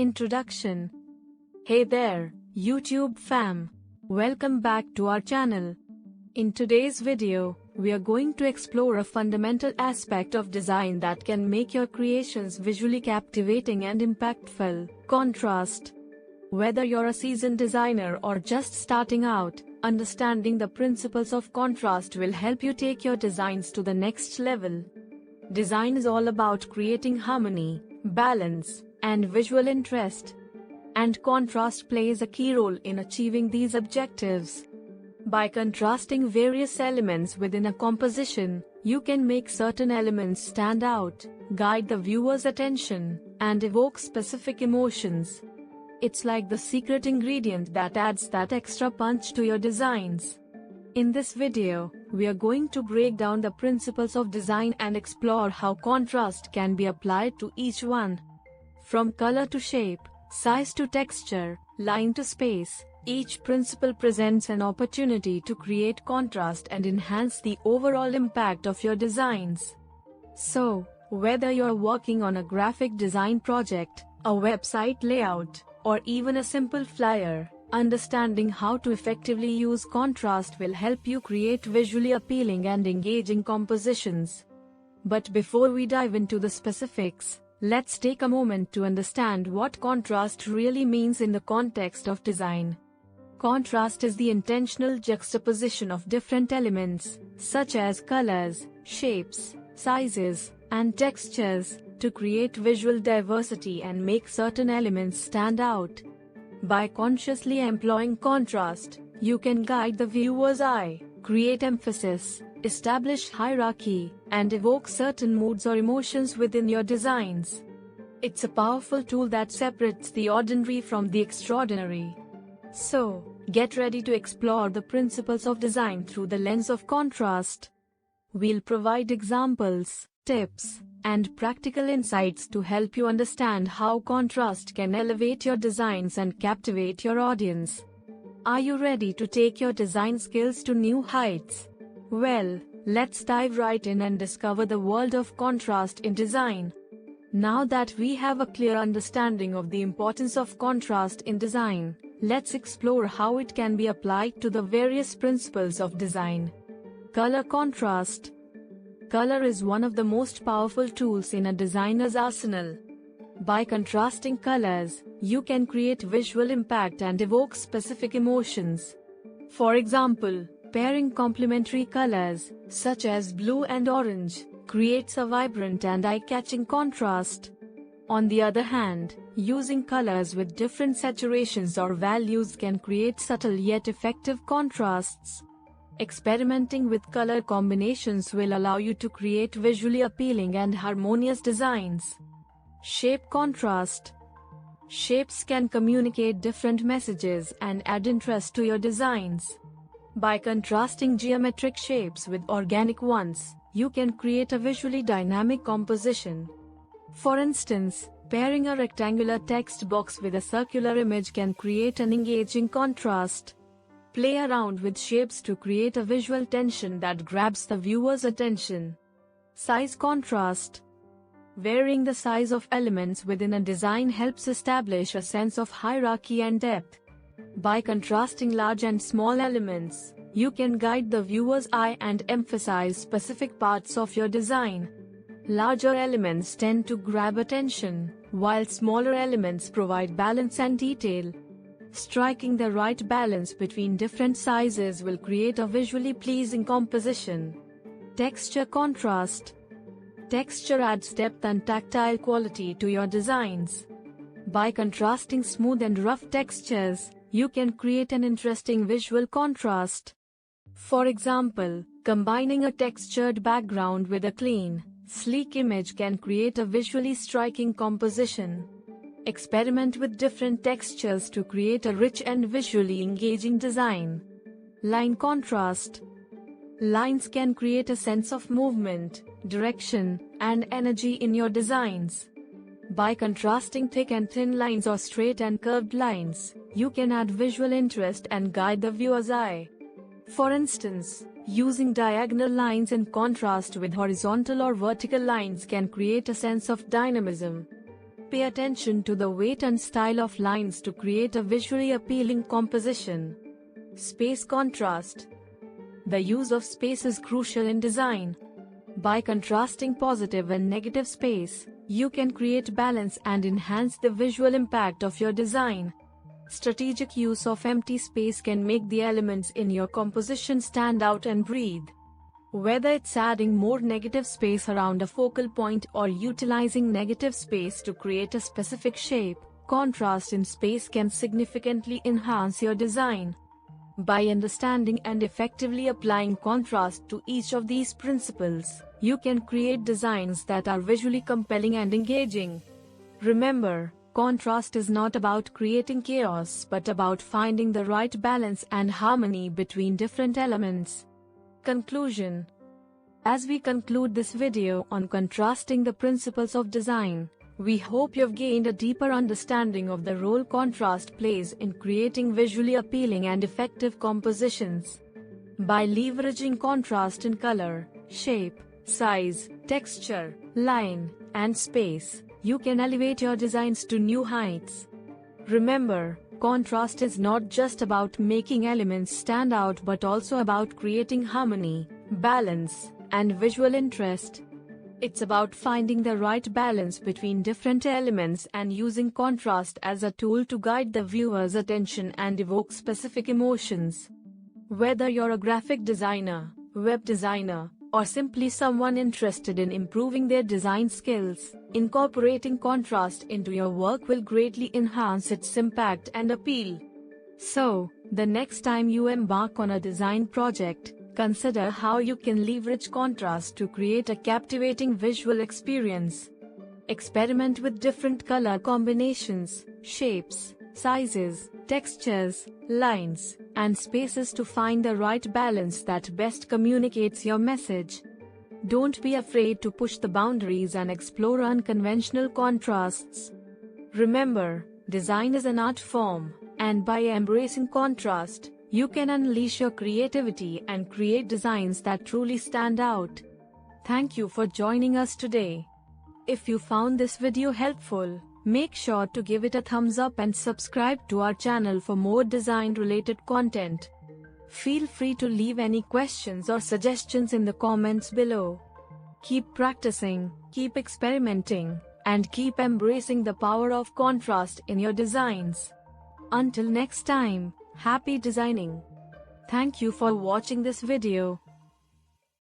Introduction. Hey there, YouTube fam. Welcome back to our channel. In today's video, we are going to explore a fundamental aspect of design that can make your creations visually captivating and impactful: contrast. Whether you're a seasoned designer or just starting out, understanding the principles of contrast will help you take your designs to the next level. Design is all about creating harmony, balance, and visual interest. And contrast plays a key role in achieving these objectives. By contrasting various elements within a composition, you can make certain elements stand out, guide the viewer's attention, and evoke specific emotions. It's like the secret ingredient that adds that extra punch to your designs. In this video, we are going to break down the principles of design and explore how contrast can be applied to each one. From color to shape, size to texture, line to space, each principle presents an opportunity to create contrast and enhance the overall impact of your designs. So, whether you're working on a graphic design project, a website layout, or even a simple flyer, understanding how to effectively use contrast will help you create visually appealing and engaging compositions. But before we dive into the specifics, let's take a moment to understand what contrast really means in the context of design. Contrast is the intentional juxtaposition of different elements, such as colors, shapes, sizes, and textures, to create visual diversity and make certain elements stand out. By consciously employing contrast, you can guide the viewer's eye, create emphasis, establish hierarchy, and evoke certain moods or emotions within your designs. It's a powerful tool that separates the ordinary from the extraordinary. So, get ready to explore the principles of design through the lens of contrast. We'll provide examples, tips, and practical insights to help you understand how contrast can elevate your designs and captivate your audience. Are you ready to take your design skills to new heights? Well, let's dive right in and discover the world of contrast in design. Now that we have a clear understanding of the importance of contrast in design, let's explore how it can be applied to the various principles of design. Color contrast. Color is one of the most powerful tools in a designer's arsenal. By contrasting colors, you can create visual impact and evoke specific emotions. For example, pairing complementary colors, such as blue and orange, creates a vibrant and eye-catching contrast. On the other hand, using colors with different saturations or values can create subtle yet effective contrasts. Experimenting with color combinations will allow you to create visually appealing and harmonious designs. Shape contrast. Shapes can communicate different messages and add interest to your designs. By contrasting geometric shapes with organic ones, you can create a visually dynamic composition. For instance, pairing a rectangular text box with a circular image can create an engaging contrast. Play around with shapes to create a visual tension that grabs the viewer's attention. Size contrast. Varying the size of elements within a design helps establish a sense of hierarchy and depth. By contrasting large and small elements, you can guide the viewer's eye and emphasize specific parts of your design. Larger elements tend to grab attention, while smaller elements provide balance and detail. Striking the right balance between different sizes will create a visually pleasing composition. Texture contrast. Texture adds depth and tactile quality to your designs. By contrasting smooth and rough textures, you can create an interesting visual contrast. For example, combining a textured background with a clean, sleek image can create a visually striking composition. Experiment with different textures to create a rich and visually engaging design. Line contrast. Lines can create a sense of movement, direction, and energy in your designs. By contrasting thick and thin lines or straight and curved lines, you can add visual interest and guide the viewer's eye. For instance, using diagonal lines in contrast with horizontal or vertical lines can create a sense of dynamism. Pay attention to the weight and style of lines to create a visually appealing composition. Space contrast. The use of space is crucial in design. By contrasting positive and negative space, you can create balance and enhance the visual impact of your design. Strategic use of empty space can make the elements in your composition stand out and breathe. Whether it's adding more negative space around a focal point or utilizing negative space to create a specific shape, contrast in space can significantly enhance your design. By understanding and effectively applying contrast to each of these principles, you can create designs that are visually compelling and engaging. Remember, contrast is not about creating chaos but about finding the right balance and harmony between different elements. Conclusion. As we conclude this video on contrasting the principles of design, we hope you've gained a deeper understanding of the role contrast plays in creating visually appealing and effective compositions. By leveraging contrast in color, shape, size, texture, line, and space, you can elevate your designs to new heights. Remember, contrast is not just about making elements stand out but also about creating harmony, balance, and visual interest. It's about finding the right balance between different elements and using contrast as a tool to guide the viewer's attention and evoke specific emotions. Whether you're a graphic designer, web designer, or simply someone interested in improving their design skills, incorporating contrast into your work will greatly enhance its impact and appeal. So, the next time you embark on a design project, consider how you can leverage contrast to create a captivating visual experience. Experiment with different color combinations, shapes, sizes, textures, lines, and spaces to find the right balance that best communicates your message. Don't be afraid to push the boundaries and explore unconventional contrasts. Remember, design is an art form, and by embracing contrast, you can unleash your creativity and create designs that truly stand out. Thank you for joining us today. If you found this video helpful, make sure to give it a thumbs up and subscribe to our channel for more design-related content. Feel free to leave any questions or suggestions in the comments below. Keep practicing, keep experimenting, and keep embracing the power of contrast in your designs. Until next time, happy designing. Thank you for watching this video.